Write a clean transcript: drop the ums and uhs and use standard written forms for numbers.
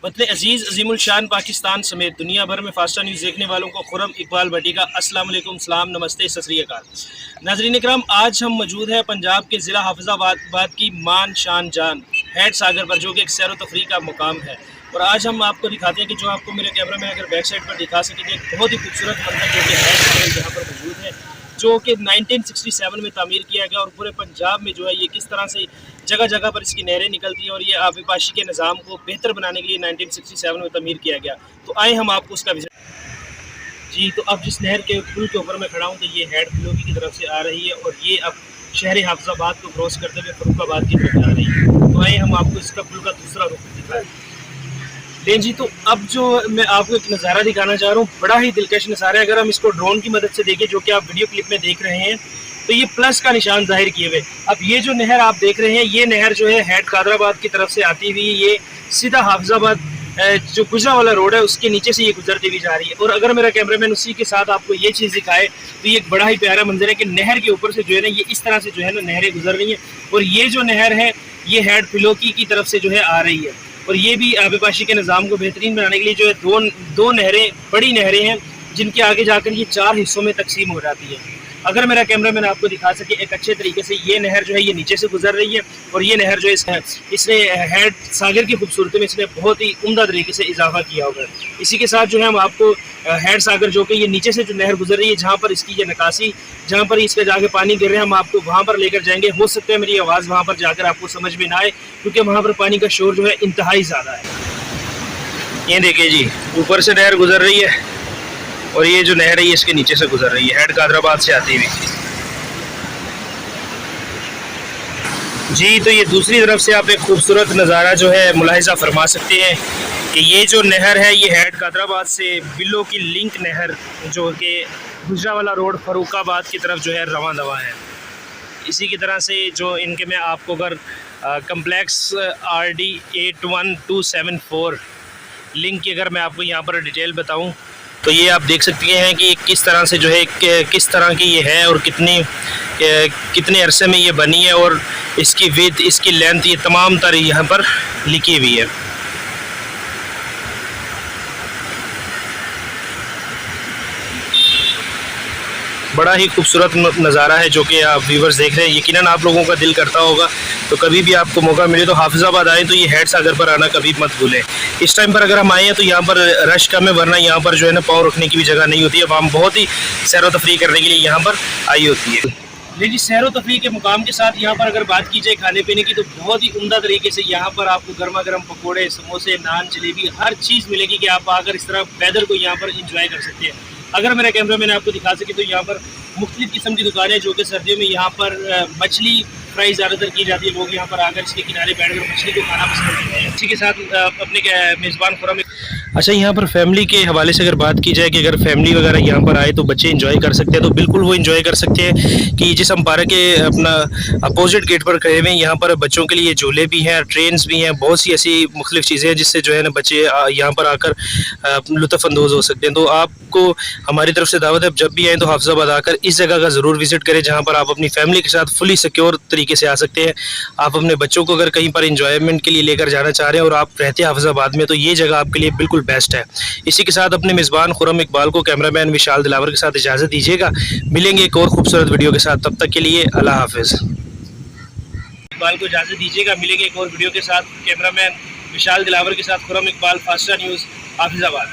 वतन अजीज़ अजीमुल शान पाकिस्तान समेत दुनिया भर में फास्टा न्यूज़ देखने वालों को खुरम इकबाल भट्टी का अस्सलाम वालेकुम, सलाम, नमस्ते, सत श्री अकाल। नाज़रीन इकराम, आज हम मौजूद हैं पंजाब के ज़िला हाफिज़ाबाद की मान शान जान हैड सागर पर, जो कि एक सैर व तफरीह का मुकाम है। और आज हम आपको दिखाते हैं कि जो आपको मेरे कैमरा में अगर बैक साइड पर दिखा सकें, एक बहुत ही खूबसूरत मंदिर जो कि हैड सागर यहाँ पर मौजूद है, जो कि 1967 में तामीर किया गया। और पूरे पंजाब में जो है ये किस तरह से जगह जगह पर इसकी नहरें निकलती हैं और ये आबिपाशी के निज़ाम को बेहतर बनाने के लिए 1967 में तामीर किया गया। तो आए हम आपको उसका विजिट। जी, तो अब जिस नहर के पुल के ऊपर मैं खड़ा हूँ, तो ये हैड फिलोकी की तरफ से आ रही है और ये अब शहर हाफिज़ाबाद को क्रॉस करते हुए फरुखाबाद की तरफ जा रही है। तो आए हम आपको इसका पुल का दूसरा रुख दिखाएं। जी, तो अब जो मैं आपको एक नज़ारा दिखाना चाह रहा हूँ, बड़ा ही दिलकश नज़ारा है। अगर हम इसको ड्रोन की मदद से देखें, जो कि आप वीडियो क्लिप में देख रहे हैं, तो ये प्लस का निशान जाहिर किए हुए। अब ये जो नहर आप देख रहे हैं, ये नहर जो है हैड कादराबाद की तरफ से आती हुई ये सीधा हाफिज़ाबाद जो गुजरा वाला रोड है उसके नीचे से ये गुजरती हुई जा रही है। और अगर मेरा कैमरामैन उसी के साथ आपको ये चीज़ दिखाए, तो ये एक बड़ा ही प्यारा मंजर है कि नहर के ऊपर से जो है ना, ये इस तरह से जो है ना नहरें गुजर रही हैं। और ये जो नहर है ये हैड फिलोकी की तरफ से जो है आ रही है। और ये भी आबिपाशी के निज़ाम को बेहतरीन बनाने के लिए जो है दो नहरें, बड़ी नहरें हैं, जिनके आगे जाकर ये 4 हिस्सों में तकसीम हो जाती है। अगर मेरा कैमरामैन आपको दिखा सके एक अच्छे तरीके से, ये नहर जो है ये नीचे से गुजर रही है और ये नहर जो है इसने हैड सागर की खूबसूरती में इसने बहुत ही उम्दा तरीके से इजाफा किया होगा। इसी के साथ जो है हम आपको हैड सागर, जो कि ये नीचे से जो नहर गुजर रही है, जहाँ पर इसकी ये नकासी, जहाँ पर इसके जाके पानी गिर रहे हैं, हम आपको वहाँ पर लेकर जाएंगे। हो सकता है मेरी आवाज़ वहाँ पर जाकर आपको समझ में ना आए, क्योंकि वहाँ पर पानी का शोर जो है इंतहाई ज़्यादा है। ये देखिए जी, ऊपर से नहर गुजर रही है और ये जो नहर है ये इसके नीचे से गुजर रही है, हैड कादराबाद से आती हुई। जी, तो ये दूसरी तरफ से आप एक खूबसूरत नज़ारा जो है मुलाहिजा फरमा सकते हैं कि ये जो नहर है ये हैड कादराबाद से बिल्लो की लिंक नहर, जो कि गुजरा वाला रोड फरुखाबाद की तरफ जो है रवां दवा है। इसी की तरह से जो इनके मैं आपको अगर कम्प्लेक्स RD 81274 लिंक की अगर मैं आपको यहाँ पर डिटेल बताऊँ, तो ये आप देख सकते हैं कि किस तरह से जो है किस तरह की ये है और कितने अरसे में ये बनी है, और इसकी विड्थ, इसकी लेंथ, ये तमाम तर यहाँ पर लिखी हुई है। बड़ा ही खूबसूरत नज़ारा है जो कि आप व्यूवर्स देख रहे हैं। यकीनन आप लोगों का दिल करता होगा, तो कभी भी आपको मौका मिले तो हाफिज़ाबाद आए तो ये हैड सागर पर आना कभी मत भूलें। इस टाइम पर अगर हम आए हैं तो यहाँ पर रश कम है, वरना यहाँ पर जो है ना पाँव रखने की भी जगह नहीं होती है। अब हम बहुत ही सैर व तफरीह करने के लिए यहाँ पर आई होती है। लेकिन सैर व तफरीह के मुकाम के साथ यहाँ पर अगर बात की जाए खाने पीने की, तो बहुत ही उम्दा तरीके से यहाँ पर आपको गर्मा गर्म पकौड़े, समोसे, नान, जलेबी, हर चीज़ मिलेगी कि आप आकर इस तरह वेदर को यहाँ पर इंजॉय कर सकते हैं। अगर मेरा कैमरा मैंने आपको दिखा सके, तो यहाँ पर मुख्तलिफ़ किस्म की दुकानें, जो कि सर्दियों में यहाँ पर मछली फ्राई ज़्यादातर की जाती है। लोग यहाँ पर आकर इसके किनारे बैठकर मछली को खाना पसंद करते हैं। इसी के साथ अपने मेज़बान खुरम। अच्छा, यहाँ पर फैमिली के हवाले से अगर बात की जाए कि अगर फैमिली वगैरह यहाँ पर आए तो बच्चे इंजॉय कर सकते हैं, तो बिल्कुल वो इंजॉय कर सकते हैं कि जिस हम पार्क के अपना अपोजिट गेट पर खड़े हुए हैं, यहाँ पर बच्चों के लिए झूले भी हैं, ट्रेन्स भी हैं, बहुत सी ऐसी मुख्तलिफ चीज़ें हैं जिससे जो है ना बच्चे यहाँ पर आकर लुत्फ़अंदोज़ हो सकते हैं। तो आपको हमारी तरफ से दावत है, जब भी आएँ तो हाफिज़ाबाद आकर इस जगह का ज़रूर विज़िट करें, जहाँ पर आप अपनी फैमिली के साथ फुली सिक्योर तरीके से आ सकते हैं। आप अपने बच्चों को अगर कहीं पर इंजॉयमेंट के लिए लेकर जाना चाह रहे हैं और आप रहते हैं हाफिज़ाबाद में, तो ये जगह आपके लिए बिल्कुल बेस्ट है। इसी के साथ अपने मेज़बान खुरम इकबाल को कैमरामैन विशाल दिलावर के साथ इजाज़त दीजिएगा। मिलेंगे एक और खूबसूरत वीडियो के साथ, तब तक के लिए अल्लाह हाफिज़। इकबाल को इजाज़त दीजिएगा, मिलेंगे एक और वीडियो के साथ। कैमरामैन विशाल दिलावर के साथ खुरम इकबाल, फास्टा न्यूज़, हाफिज़ाबाद।